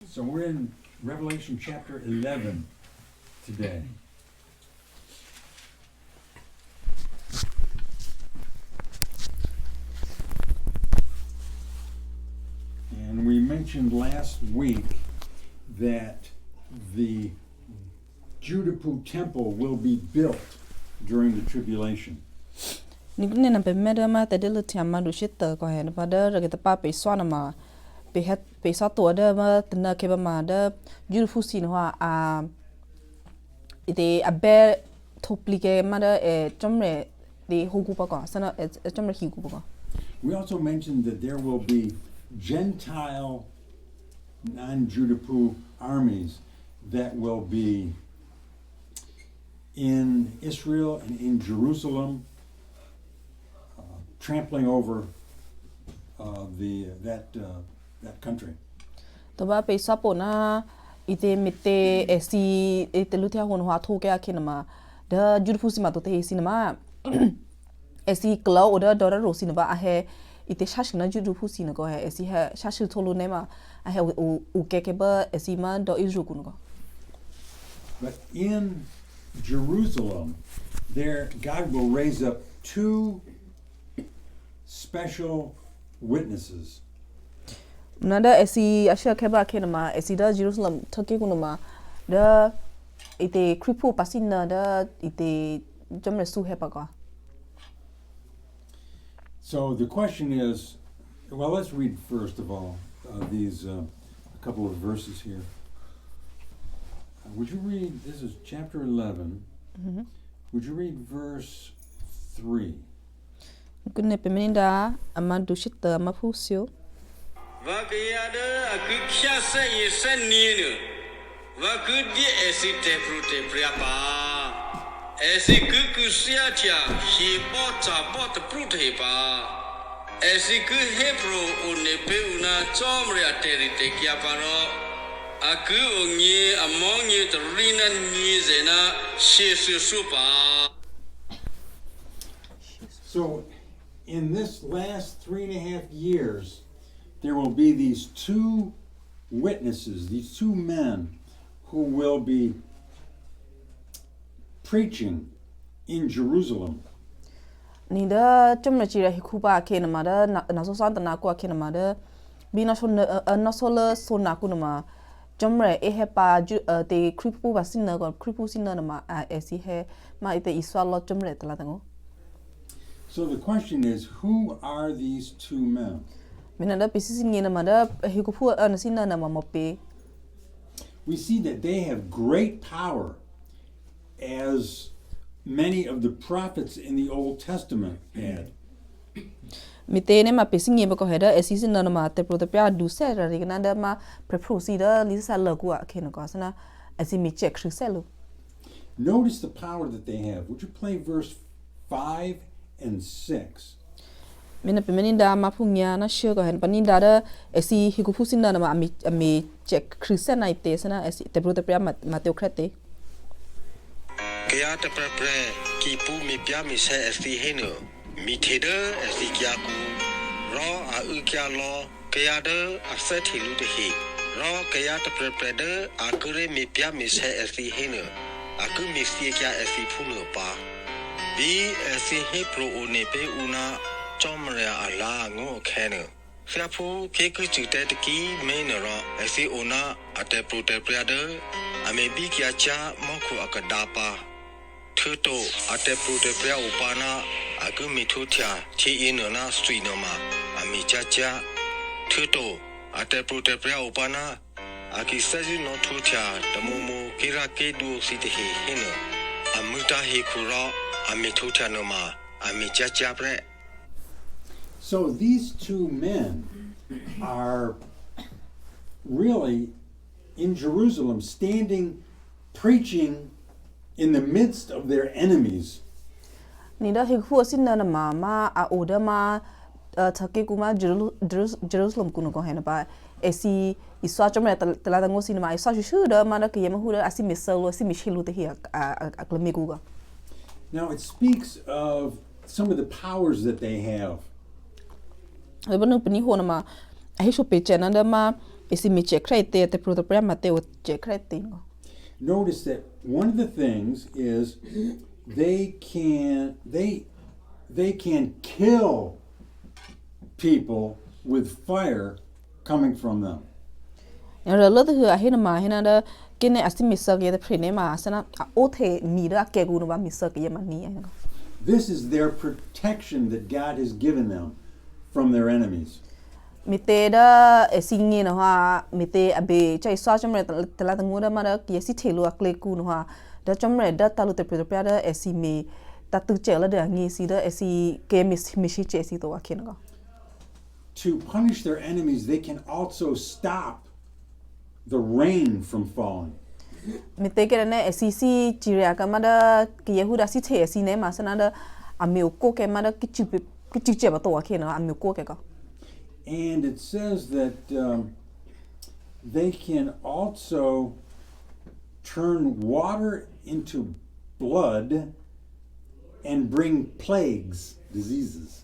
So we're in Revelation chapter 11 today. And we mentioned last week that the Judapur temple will be built during the tribulation. Nikne na pemeda ma tadelo tiama du shita ko hen pada ragita pa pe swana ma pe het pe sa to da ma tna ke ba ma da beautiful scene wa a ite a be toplike ma da e chomre de hogu pa ko sana e chomre higu pa ko. We also mentioned that there will be Gentile non-Judapur armies that will be in Israel and in Jerusalem, trampling over that country. To ba pe sa po na ite mite e si ite lutia hon wa to ke akina ma da beautiful si ma to te sinema e si klo oda dora ro sinema a he ite shashi na beautiful sin ko he e si ha shashi tolu ne ma a he u ke ba e si ma do Israel kun ko. But in Jerusalem, there God will raise up two special witnesses. Nada e si asha ke ba ke ma e si da Jerusalem take kun ma da ite kripu pasina da ite jamre su he pa ko. So the question is, well, let's read first of all these a couple of verses here. Would you read, this is chapter 11, would you read verse 3? Kunne peminda amadu shita mafusio. Vakayada akikya sa yesanino. Vakudi esite prute priapa. Esi kukusiatia he bota prute pa. Esi ku hebro unepe una chomria terite kiaparo. Aku onye amonye terina nizena shesu supa. So in this last 3.5 years, there will be these two witnesses, these two men who will be preaching in Jerusalem. Ni da chumna chira hikupa ke na ma da na so santa na ko ke na ma da bi na so na so la so na ku na ma chumre e he pa te kripu ba sin na ko kripu sin na ma e si he ma ite iswa lo chumre tla tango. So the question is, who are these two men? Mina da pisi singi na ma da hikupu na sin na ma mo pe. We see that they have great power, as many of the prophets in the Old Testament had. Mitene ma pisi ngi ba ko heda e si sin na ma te pro te pya du se ra ri na da ma preprosi da li sa la ku a ke na ko sana asi mi check selu. Notice the power that they have. Would you play verse 5 and 6? Mina pemeninda mapunya na sure ko hen paninda da esi hikupusinda na ami check krisen na ite sana esi te brute pria mateo krete Kaya te prepre ki pu mi pia mi se esti heno mi thede esti kya ku ro a u kya lo kaya de a se thilu de hi ro kaya te prepre de a kure mi pia mi se esti heno a ku mi si kya esti phu no pa bi esti he pro one pe una chomria ala ngo khene Siapu pieku chute de ki me no ro esti ona ate pro te pria de a me bi kya cha moku akadapa Tuto ate prute pria upana aku mitutia chi ino na street no ma ami chacha tuto ate prute pria upana aki saji no tutia tamumu kira ke du sitihi hino amuta hi kuro ami tutia no ma ami chacha pre. So these two men are really in Jerusalem, standing, preaching in the midst of their enemies. ni da hikupu sinna na ma a oda ma take kuma Jerusalem kuno ko hen ba esi iswa chomre tla da ngosi ma iswa shu da ma da ke yema hu da asi misalo asi mishilu te hi a klemiku. Now it speaks of some of the powers that they have. Bano pini ho na ma a hisho pe chena da ma isi mi che krete te pro propria Mateo che krete ngo. Notice that one of the things is they can kill people with fire coming from them. Ra lo tu a hina ma hina da kene asti mi sa ge de prene ma sana o the mi da ke gu no ba mi sa ke ma ni ngo. This is their protection that God has given them from their enemies. Mite da singi no ha mite abe chai sa chamre tala tangu da ma da ki si thelu a kle ku no ha da chamre da talu te propria da esi me ta tu che la da ngi si da esi ke mi shi che si to a ken go. To punish their enemies, they can also stop the rain from falling. Mite ke ne esi si jiria ka ma da ki yehuda si che esi ne ma sana da ame ko ke ma da ki chi che ba to a ken ame ko ke go. And it says that they can also turn water into blood and bring plagues, diseases.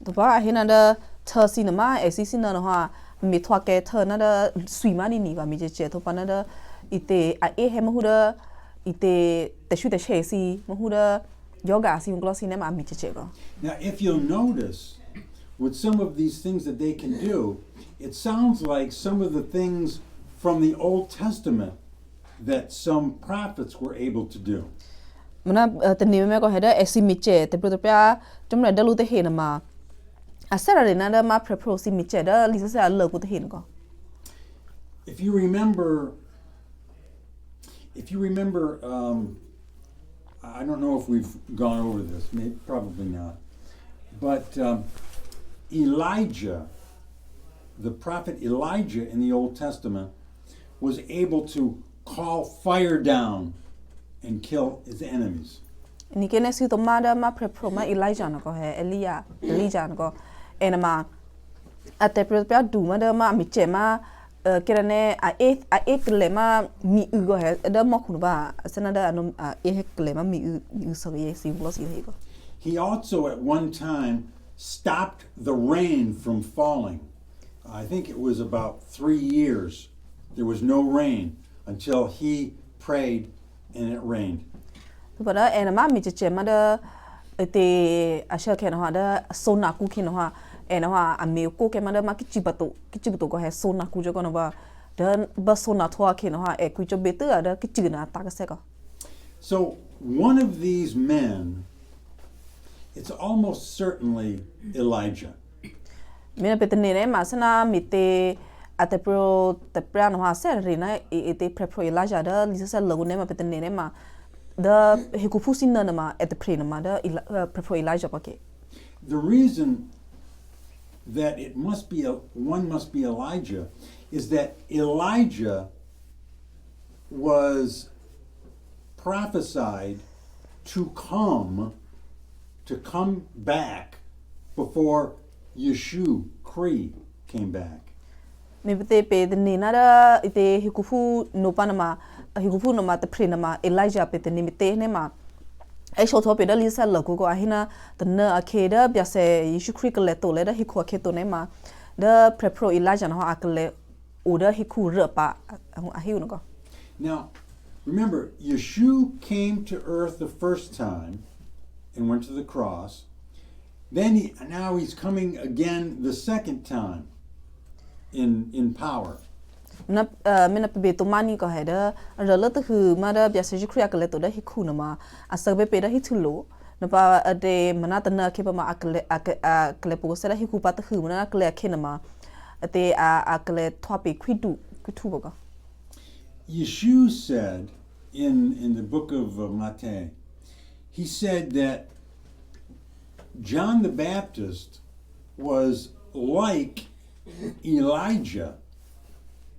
To ba hina da tha si na ma esi si na no ha mi thwa ke tha na da sui ma ni ba mi che to pa na da ite a e he ma hu da ite te shu te che si ma hu da yoga si un glossy ne ma mi che go. Now, if you'll notice, with some of these things that they can do, it sounds like some of the things from the Old Testament that some prophets were able to do. Mana te ni me ko he da esi mi che te pro pya tum na da lu te he na ma a sera re na da ma pro si mi che da li sa le ku te he go. If you remember, I don't know if we've gone over this, probably not, but Elijah, the prophet Elijah in the Old Testament, was able to call fire down and kill his enemies. Ni kene si to ma da ma pro ma Elijah na ko he Elijah na ko ena ma ate pro pya du ma da ma mi che ma kerane a e kle ma mi u go he da mo khu ba sana da no e he kle ma mi u so ye si vlos ye go. He also at one time stopped the rain from falling. I think it was about 3 years. There was no rain until he prayed and it rained. But ena ma mi che ma da te a sha ke na da so na ku ki no ha ena ha a me ko ke ma da ma ki chi ba to ko he so na ku jo ko no ba da ba so na thwa ke no ha e ku jo be te da ki chi na ta ka se ko. So one of these men, it's almost certainly Elijah. Mina pe te ne ma sana mi te ate pro te pra no ha se re na e te pro Elijah da li sa lo ne ma pe te ne ma da he ku fusi na ma at the pre na ma da pro Elijah pa ke. The reason that one must be Elijah is that Elijah was prophesied to come back before Yeshu came back. Me pe te ne na da ite hikufu no panama hikufu no ma te pre na ma Elijah pe te ne te ne ma e so to pe da lisa la ko ahina te na akeda bia se Yeshu Christ le to le da hiku aketo ne ma da prepro Elijah no akle o da hiku re pa ahiu no go. Now, remember, Yeshu came to earth the first time and went to the cross. Then now he's coming again the second time in power. Mina pe to mani ko he da re te hu ma da bia se Christ akle to da hiku no ma asabe pe da hitulo na pa de manata na ke pa ma akle po se da hiku pa te hu na akle ke na ma te akle topic kwitu boga. Yeshu said in the book of Matthew, he said that John the Baptist was like Elijah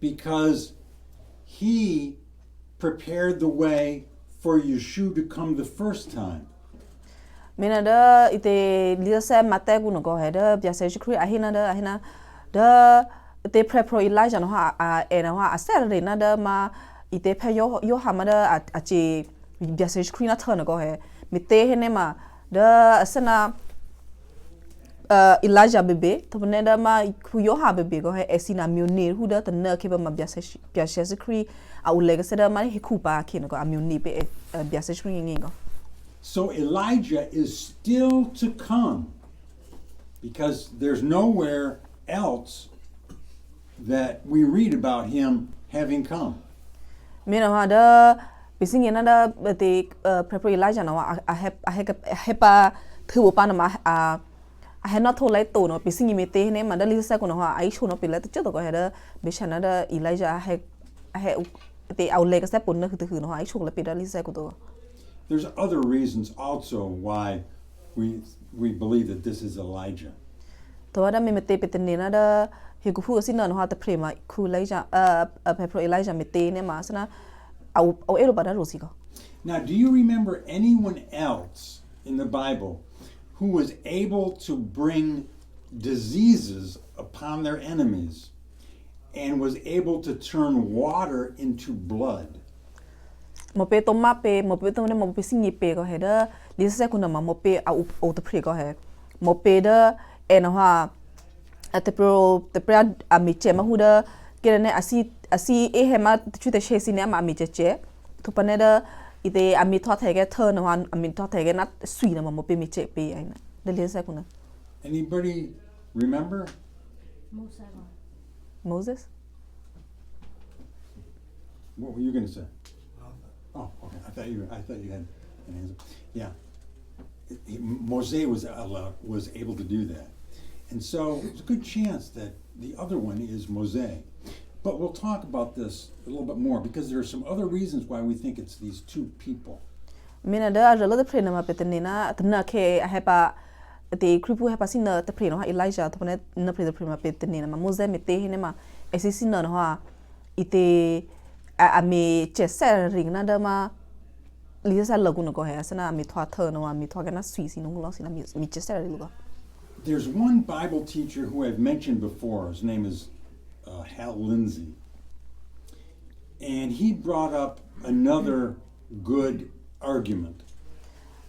because he prepared the way for Yeshu to come the first time. Mina da ite lisa Matthew no go he da bia se Christ ahina da te prepro Elijah no ha ena ha asere na da ma ite pe yo ha ma da a che bia se Christ na turn go he mi te he ne ma da asana Elijah bebe to neda ma ku yo ha bebe go he esina mioni hu da tna ke ba ma bia se kri a u lega se da ma he ku pa ke no go mioni be bia se kri ngingo. So Elijah is still to come because there's nowhere else that we read about him having come. Mina ha da bisingi na da te prepare Elijah na I have thu pa na ma I had not told like to no bisingi me te ne ma da lisa ko no ha ai chu no pe la te chu to ko ha da be chana da Elijah I had te au le ka se pon na khu no ai chu la pe da lisa ko to. There's other reasons also why we believe that this is Elijah. To da me te pe te ne na da he ku fu si na no ha te pre ma khu Elijah prepare Elijah me te ne ma sana au ero ba da ro si ko. Now, do you remember anyone else in the Bible who was able to bring diseases upon their enemies and was able to turn water into blood? Mo pe to ma pe mo pe to ne mo pe singi pe ko he da li sa ku na ma mo pe au te pre ko he mo pe da e na ha te pro a mi che ma hu da ke ne asi e he ma chu te che si ne ma mi che to pa ne da ite a mi thot the ke thơ na han a mi thot the ke na sui na mo pe mi che pe ai na de le sa ku na. Anybody remember? Moses. What were you going to say? Oh, okay. I thought you had an answer. Yeah, Moses was able to do that, and so there's a good chance that the other one is Moses. But we'll talk about this a little bit more because there are some other reasons why we think it's these two people. Mina da a lot of pre na ma pe te ne na tna ke a hepa te kripu hepa sin na te pre no ha Elijah to ne na pre ma pe te ne na ma Moses me te he ne ma esi sin na no ha ite a me che sa ring na da ma li sa la ku no ko he sana mi thwa thơ no mi thwa ke na sui si no lo si na mi che sa ri lo ko. There's one Bible teacher who I've mentioned before. His name is Hal Lindsey, and he brought up another good argument.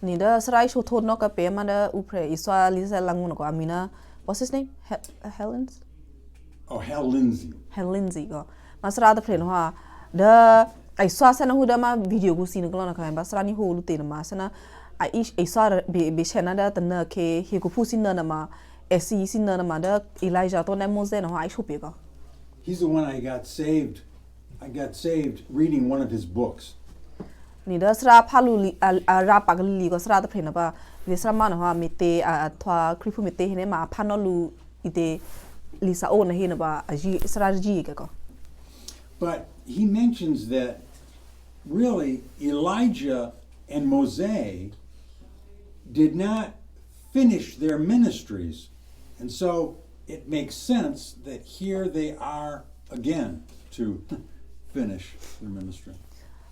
Ni da srai shu thod no ka pe ma da upre iswa li sa lang no ko amina. What's his name? Helens? Oh, Hal Lindsey. Hal Lindsey go. Ma sra da pre no ha da ai swa sa na hu da ma video ku sin ko na ka ba sra ni ho lu te na ma sana ai swa be chena da ta na ke he ku fu sin na ma esi sin na ma da Elijah to na Moses no ai shu pe go. He's the one I got saved reading one of his books. Ni da sra phalu ra pa li ko sra da pre na ba li sra ma no ha mi te thwa kripu mi te he ne ma pha no lu ite li sa o na he na ba ji sra ji ke ko. But he mentions that really Elijah and Moses did not finish their ministries, and so it makes sense that here they are again to finish their ministry.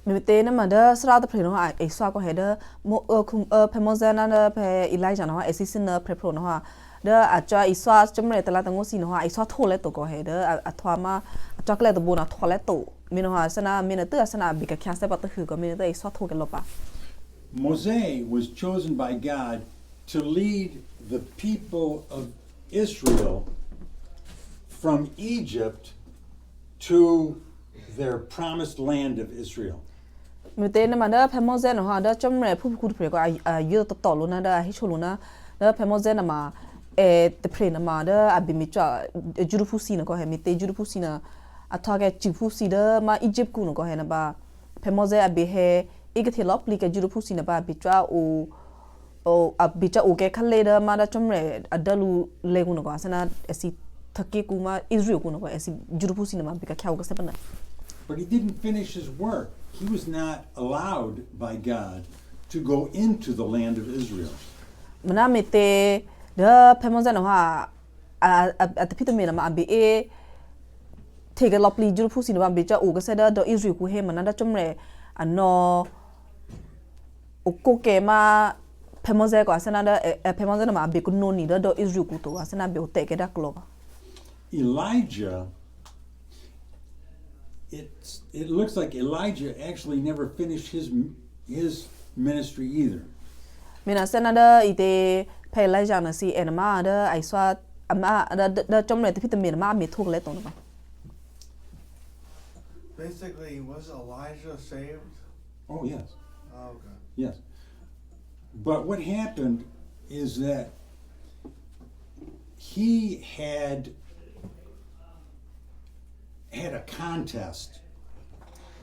Mi te na ma da sra da pre no ha e swa ko he da mo pe Moses na da pe Elijah no ha e sin na pre pro no ha da a cha i swa chmre ta la ta ngo si no ha i swa tho le to ko he da a thwa ma a chocolate to bo na tho le to mi no ha sana mi na ta sana bi ka kya se pa ta hu ko mi da i swa tho ke lo pa. Moses was chosen by God to lead the people of Israel from Egypt to their promised land of Israel. Mi te na ma da pe Moses no ha da chmre phu ku pre ko a yu to lo na da hi chu lo na da pe Moses na ma te pre na ma da a bi mi cha juru fu si na ko he mi te juru fu si na a thwa ke chi fu si da ma Egypt ku no ko he na ba pe Moses a bi he e ke the lo pli ke juru fu si na ba bi cha o a bi cha o ke khale da ma da chmre a da lu le ku no ko sana esi thake ku ma Israel ku no ko esi juru fu si na ma bi ka kya ko se pa na. But he didn't finish his work. He was not allowed by God to go into the land of Israel. Mana me te da pe Moses no ha a te pito me na ma bi e te ke lo pli juru fu si na ba bi cha o ke se da do Israel ku he mana da chmre ano o ko ke ma pe Moses ko asana da pe Moses na ma bi ku no ni da do Israel ku to asana bi o te ke da klo. Elijah, it looks like Elijah actually never finished his ministry either. Mina sana da ite phe lai ja na si en ma da ai swa ama da chom le te phit me ma me thuk le to no Basically, was Elijah saved? Oh, yes. Oh, okay. Yes. But what happened is that he had a contest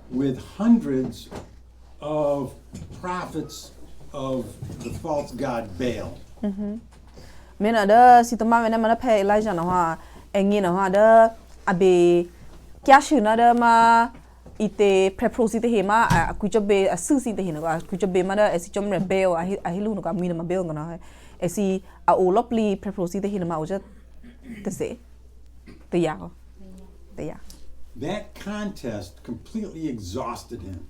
with hundreds of prophets of the false god Baal. me na da si to ma me na ma phe lai ja na ha engi na ha da abe kya shu na da ma ite preprosi te he ma ku cho be a su si te he na ku cho be ma da si chom re be a hi lu no ka mi na ma be na ha si a o lopli preprosi te he na ma o ja te se te ya ko te ya That contest completely exhausted him.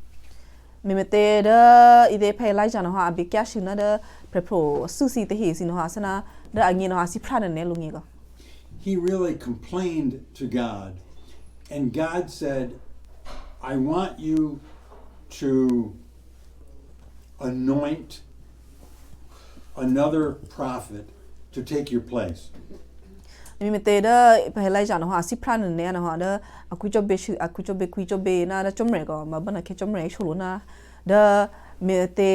me me te da ide phe lai ja na ha abe kya shu na da prepro su si te he si no ha sana da angi no ha si phra ne lu ngi ko He really complained to God, and God said, I want you to anoint another prophet to take your place. mi me te da phe lai ja na ha si phra ne na ha da aku cho be shu aku cho be kui cho be na da chom re ko ma ba na ke chom re shu na da me te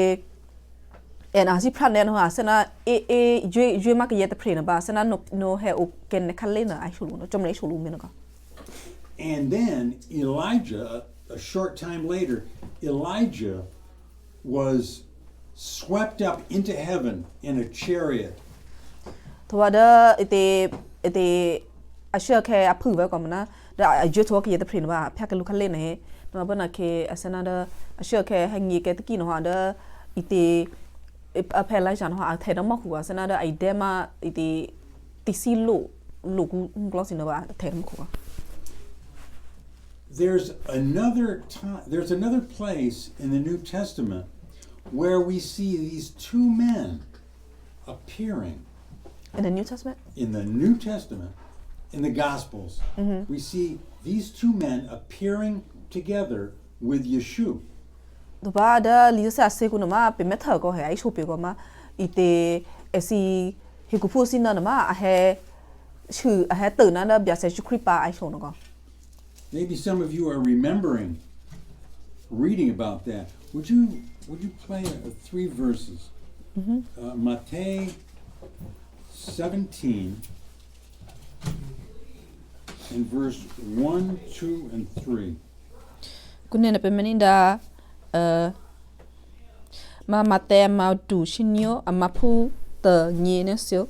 en a si phra ne na ha sana jwe ma ke ye te phre na ba sana no he o ken ne khale na ai shu no chom re shu lu me na ko And then Elijah, a short time later, Elijah was swept up into heaven in a chariot. to da ite a sure ke a phu ba ko na da a jwe to ke ye te phre na ba phya ke lu khale na he no ba na ke asana da a sure ke hangi ke te ki no ha da ite a phe lai ja no ha the da ma khu asana da ai de ma ite ti si lu ku nglo si no ba the ma khu There's another place in the New Testament where we see these two men appearing. in the New Testament In the New Testament, in the Gospels, we see these two men appearing together with Yeshua. to ba da li sa se ku no ma pe me tha ko he ai shu pe ko ma ite esi he ku pu sin na ma a he shu a he tu na da bya se shu kri pa ai shu no ko Maybe some of you are remembering reading about that. Would you play 3 verses? Matthew 17 and verse 1, 2, and 3. ku ne na pe me ni da ma te ma du shin yo a ma pu te ni ne su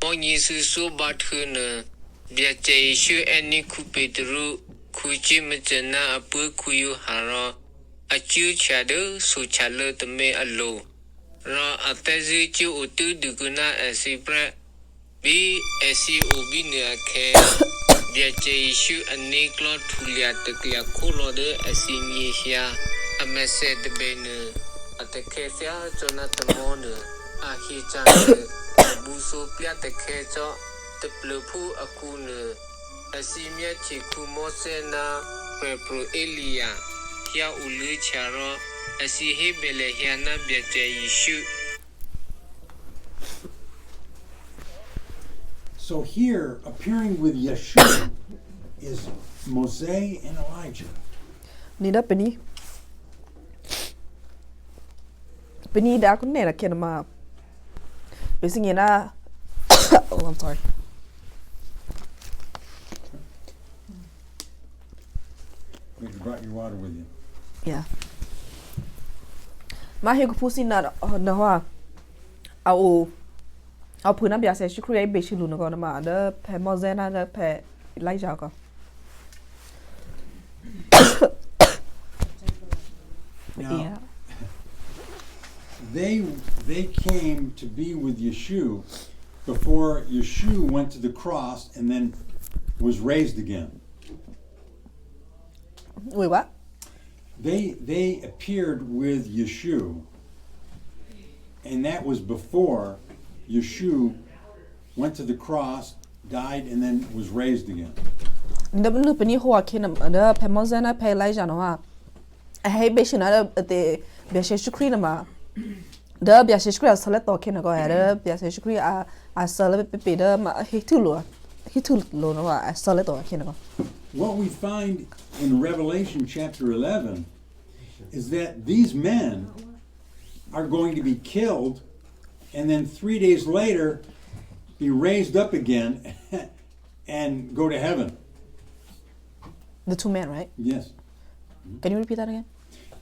Mo nyi su so ba thu ne bia che shu ani ku petru ku chi me chena apu ku yu ha ro a chu cha de su cha le te me a lo ra a te zi chu u tu du ku na a si pra bi a si u bi ne a ke bia che shu ani klo thu lia te kya ko lo de a si ni hia a me se de be ne a te ke sia chona te mo ne a hi cha ne bu so pya te ke cho te plu phu aku ne asi mya chi ku mo se na pe pro elia ya u lu cha ro asi he bele hia na bia che yishu. So here, appearing with Yeshua is Moses and Elijah. ni da pe ni da ku ne na ke na ma pe sing na oh I'm sorry You brought your water with you. yeah ma he ku pu sin na na wa a phu na bya se shu kri ai be shi lu no ko na ma da pe mo ze na da pe lai ja ko Now, yeah they came to be with Yeshua before Yeshua went to the cross and then was raised again. wait what They appeared with Yeshua, and that was before Yeshua went to the cross, died, and then was raised again. da nu pe ni ho ke na da pe mo ze na pe lai ja no ha a he be shi na da te be she shu kri na ma the biashishkri a select or can go ahead biashishkri a select better hitulu no a select or can go. What we find in Revelation chapter 11 is that these men are going to be killed and then 3 days later be raised up again and go to heaven. The two men, right? Yes. Can you repeat that again?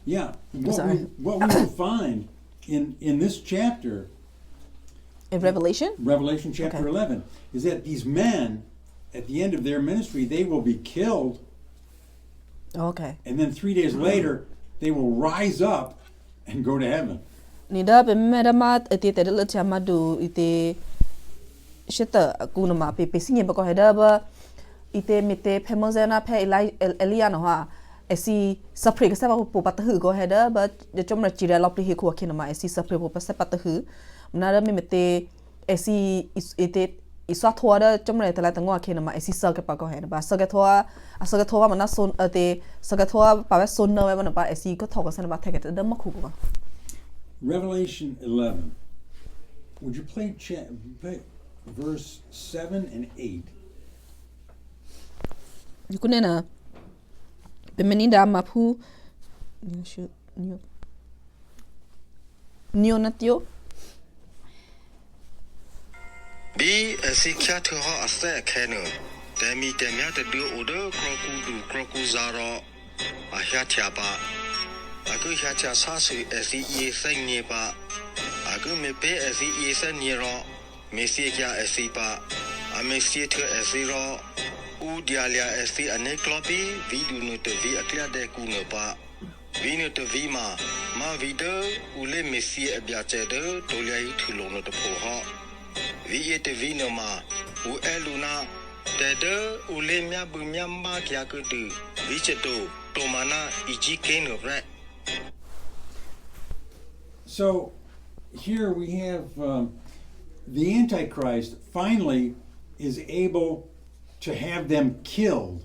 Yeah. Sorry. What we will find in this chapter, In Revelation? Revelation chapter Okay. 11, is that these men, at the end of their ministry, they will be killed, Okay. and then 3 days later, they will rise up and go to heaven. Nida be medamat ete tedel chamadu ite shita kunama pe singe bako heda ba ite mite pemozena pe eliana ha esi sapre ka sa po patahu go heda ba de chomra chira lopli he ko kinama esi sapre po pa patahu nada me mete esi ite iswa thoa chomra tala tango kinama esi sa ka pa go heda ba sa ka thoa mana son ate sa ka thoa pa son no ba na ba esi ko thoka sana ba theke de makhu ko. Revelation 11. Would you play verse 7 and 8? Yukunena bemeninda mapu neonatio Bi asikia to ha asa kenu demi demia de do odo kroku zaro ahya tiaba aku hya cha sa su asi ye sai ne ba aku me pe asi ye sai ne ro me si kya asi ba ame si to asi ro u dia lia asi ane klopi video no to vi akla de ku no ba vi no to vi ma video u le me si abya che de do lia yi thu lo no to pho ha vi te vi no ma u eluna de de u le mya bu mya ma kya ku du vi che to mana iji ken no right. So here we have the Antichrist finally is able to have them killed.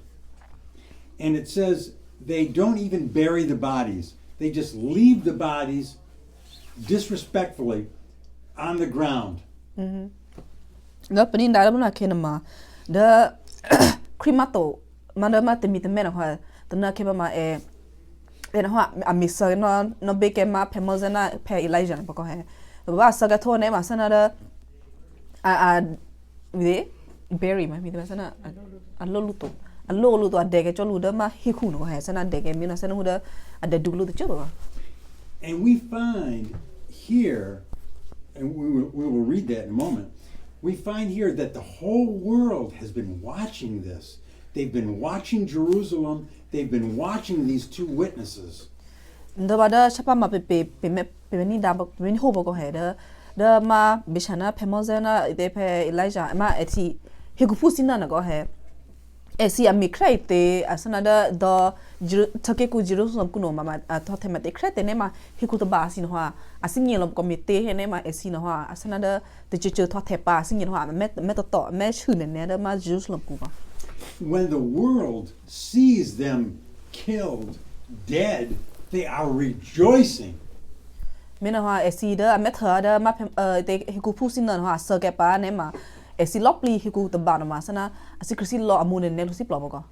And it says they don't even bury the bodies. They just leave the bodies disrespectfully on the ground. the peninda buna kenama the cremato madama te mitemena ha the na keba ma then ha amisa no beke ma pemozena pe Elijah bako he ba saga to ne ma sana da we bury ma mi da sana aloluto adege cholu da ma hiku no he sana dege mi na sana huda ade duglu de cholo. And we find here, and we will read that in a moment, we find here that the whole world has been watching this. They've been watching Jerusalem. They've been watching these two witnesses. Ndabada chapa ma pe ni da pe ho boko he da ma bishana pemozena de pe Elijah ma eti higupusina na go he esi ami krete asana da take ku Jerusalem kuno mama thematic krete ne ma hikuta ba sin ho asingi lom komite he ne ma esi no ho asana da de chichu thothe pa asingi ho me to me chune ne da ma Jerusalem ku ba. When the world sees them killed, dead, they are rejoicing. Mena ha esi da metha da ma te hikupusina ho asake pa ne ma esi lopli hiku ta ba ma sana asikrisi lo amune ne si plobogo.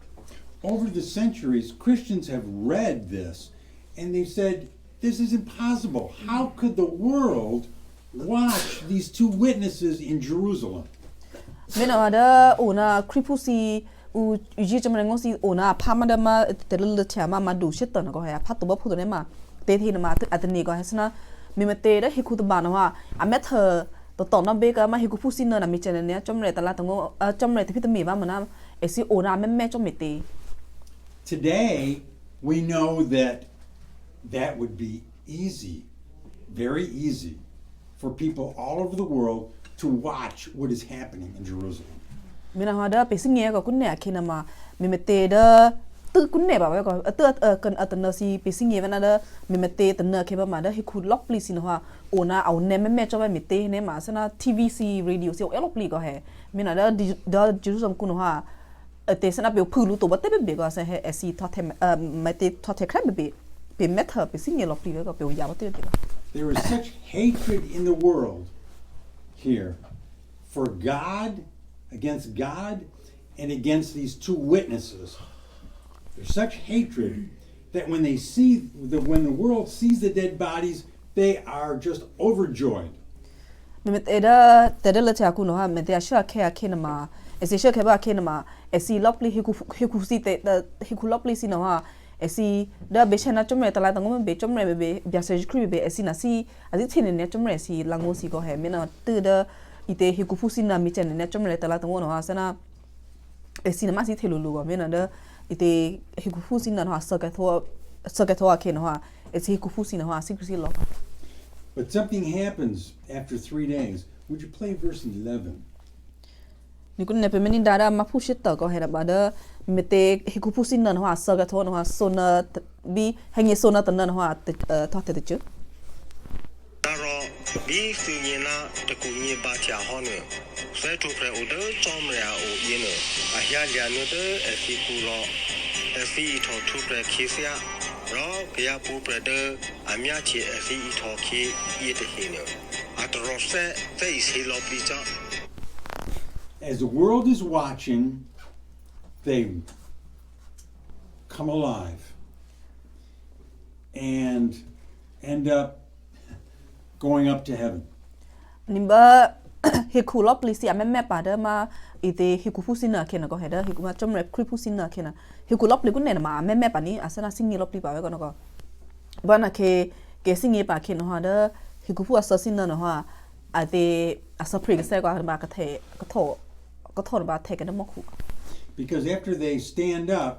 Over the centuries, Christians have read this and they said, this is impossible. How could the world watch these two witnesses in Jerusalem? Mena da ona kripusi u uji jamrengo si ona pamada ma telul chama ma du shit na go ya phatu ba phudo ne ma te thi na ma atni go hasna mimete da hiku ta ba na wa ametha to na be ka ma hiku pusi na mi chene ne chomre tala tango chomre te pitami ba mana esi ona me chomete. Today, we know that that would be easy, very easy, for people all over the world to watch what is happening in Jerusalem. Mina hada pe singe ko kunne akina ma mimete da tu kunne ba ko kan atana si pe singe vana da mimete tana ke ba ma da hiku lokli sin ha ona au ne me cho ba mite ne ma sana tvc radio si lokli ko he mina da Jerusalem kuno ha te sana be phulu to ba te be ko sa he esi thothe mate thothe kra be meta pe singe lokli ko pe ya ba te there is such hatred in the world here for God, against God, and against these two witnesses. There's such hatred that when the world sees the dead bodies, they are just overjoyed. မမတေဒတဲ့လက်ချာကုနော်ဟာမတေရှာခဲခဲနမှာအစီရှခဲဘာခဲနမှာအစီလော့ပလီဟီကူစီတေဟီကူလော့ပလီစီနော်ဟာအစီဒါဘေရှနာချမရတလာတငုံဘေချမရဘေဗျာဆေခရီဘေအစီနာစီအဒီချင်းနေချမရစီလငုံစီကိုဟဲမနော်တေဒဤတေဟီကူဖူစီနာမီချန်နေချမရတလာတငုံနော်ဟာစနာအစီနမစီထေလူလူကမနော်ဒဤတေဟီကူဖူစီနာနော်ဟာစကထောခဲနော်ဟာအစီဟီကူဖူစီနော်ဟာစီကစီလော But something happens after 3 days. Would you play verse 11? นี่คุณเนี่ยเป็นมินดารามาพูดชิดต่อก็เห็นแบบเด้อมีเตฮิคุพูดสินนั่นว่าสกัดทอนว่าโซนาบีให้เงี้ยโซนาตันนั่นว่าทอดเตจุ ဒါတော့ဒီစီညနာတကူညပါချာဟောနေစဲတူဖရဥဒချောမရအိုယင်းနေအဟျာလျာနိုတဲ့အစီကူရောအစီထောထူဖရခေစရာရောကရပူပရဒအမြချီအစီထောခေဤတဟင်းနေအတရောဆက်သိစီလောပလီချာ As the world is watching, they come alive and end up going up to heaven. นี่บ่ฮิคุลอปลิซิอะแม่ปาเด้อมาอีเตฮิคุพูสินะเคนก็เฮเด้อฮิคุมาจอมเรคริพูสินะเคนฮิคุลอปลิกุเนมาแม่ปานี้อาสนะสิงเงลอปลิปาไว้ก่อนก็บ่นะเคสิงเงปาเคนเฮาเด้อฮิคุพูอะซอสินะเนาะอะเตอะซอพริกเซก็บากะเทก็โทษabout taking them off. Because after they stand up,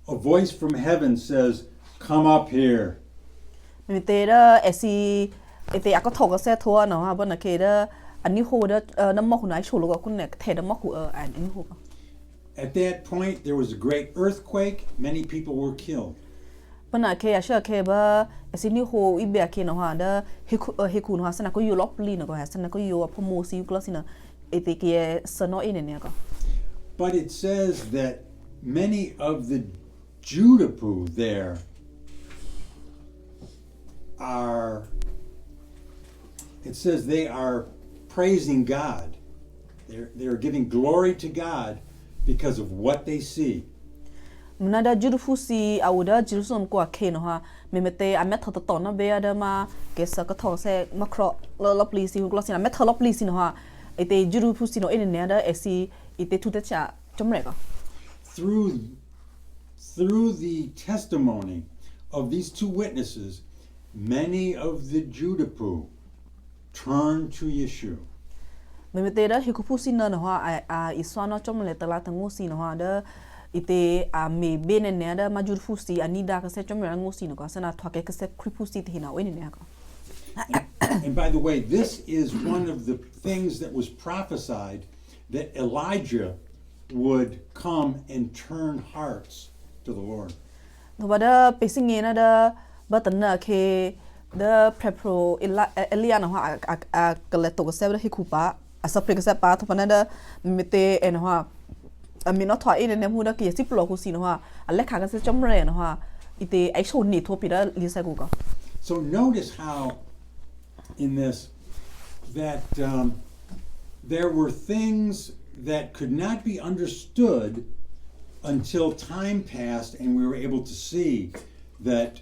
a voice from heaven says, "Come up here." มีเตเดเอซีเอเตอะก็ถกก็เซทัวเนาะบ่นะเคเดอันนี้โหเดน้ำมอกคุณนายชูโลก็คุณเนี่ยเทน้ำมอกคุณอันนี้โห At that point, there was a great earthquake. Many people were killed. บ่นะเคอะเชื่อเคบ่เอซีนี่โหอีเบียเคเนาะเดเฮคุเนาะสนะก็อยู่ลอบลีเนาะก็สนะก็อยู่พโมซิกลอสินะBut it says that many of the Judapu there are, it says they are praising God. They're giving glory to God because of what they see. มันน่าจะJudapu si awda Jerusalem ko ke no ha memete amet thot to na be ada ma ke sa ka thong se makro lo please ko si na met lo please no ha ite Judapu si no in ne da esi ite tu ta cha chom re ko through the testimony of these two witnesses, many of the Judapu turned to Yeshua. memete da hikupu si na no ha a iswana chom le tala tangu si no ha da ite a me bene ne da ma Judapu si anida ka se chom re ngu si no ko sana thwake ka se kripu si te na we ne ko. And by the way, this is one of the things that was prophesied that Elijah would come and turn hearts to the Lord. No bada pacing na da batana ke the prepro Elia no ha a kaleto ko sebra hikupa asa preka sa pa to panada mete en ha a mi no thwa in ne mu da ke si plo ku si no ha ale kha ka se chom re no ha ite ai chon ni tho pi da li sa ku ko. So notice how in this that there were things that could not be understood until time passed and we were able to see that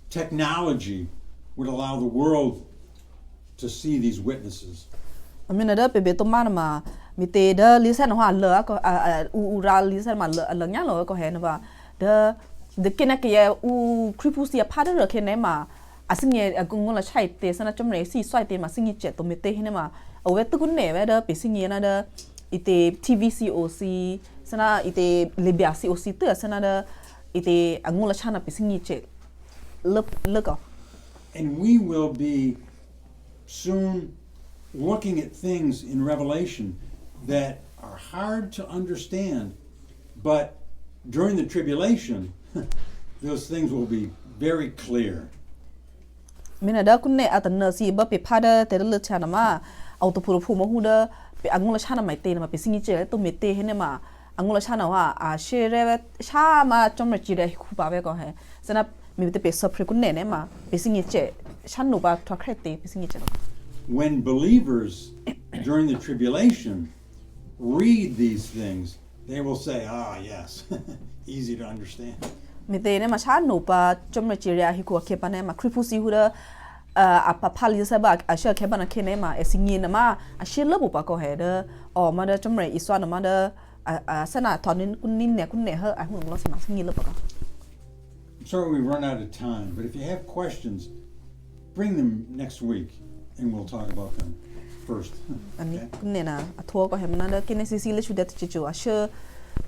technology would allow the world to see these witnesses. Amina da pe to mana ma mi te da lisan ha le ko u ra lisan ma le nya lo ko he na ba de kena ke ya u kripu si pa da ke ne ma asingye agungol la chai te sana chom re si swai te ma singi che to me te he ne ma awe tu kun ne ba da pe singi na da ite TVCOC sana ite Libya COC te sana da ite angol la chana pe singi che le ko. And we will be soon looking at things in Revelation that are hard to understand, but during the tribulation, those things will be very clear. Mina da kunne atana si ba pe phada te le chana ma auto puru phu ma hu da pe angol la chana mai te na ma pe singi che to me te he ne ma angol la chana wa a share cha ma chom re chi de khu ba be ko he sana mi te pe surprise kun ne ma pe singi che chan no ba twa kret te pe singi che When believers during the tribulation read these things, they will say, "Ah, yes, easy to understand." mi te ne ma chan no ba chom re che ria hi ko ke pa ne ma kripu si hu da a pa pali sa ba a sha ke ba na ke ne ma e singi na ma a shi lo bu pa ko he da o ma da chom re I swa na ma da a sana ton nin kun nin ne kun ne ha a hu lo sa ma singi lo pa ka I'm sorry we run out of time, but if you have questions, bring them next week, and we'll talk about them first. ani Okay? kun ne na a tho ko he ma da ke ne si si le chu da chi chu a she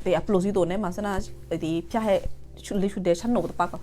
pe upload do ne ma sana di pya he chu le chu de chan no pa ka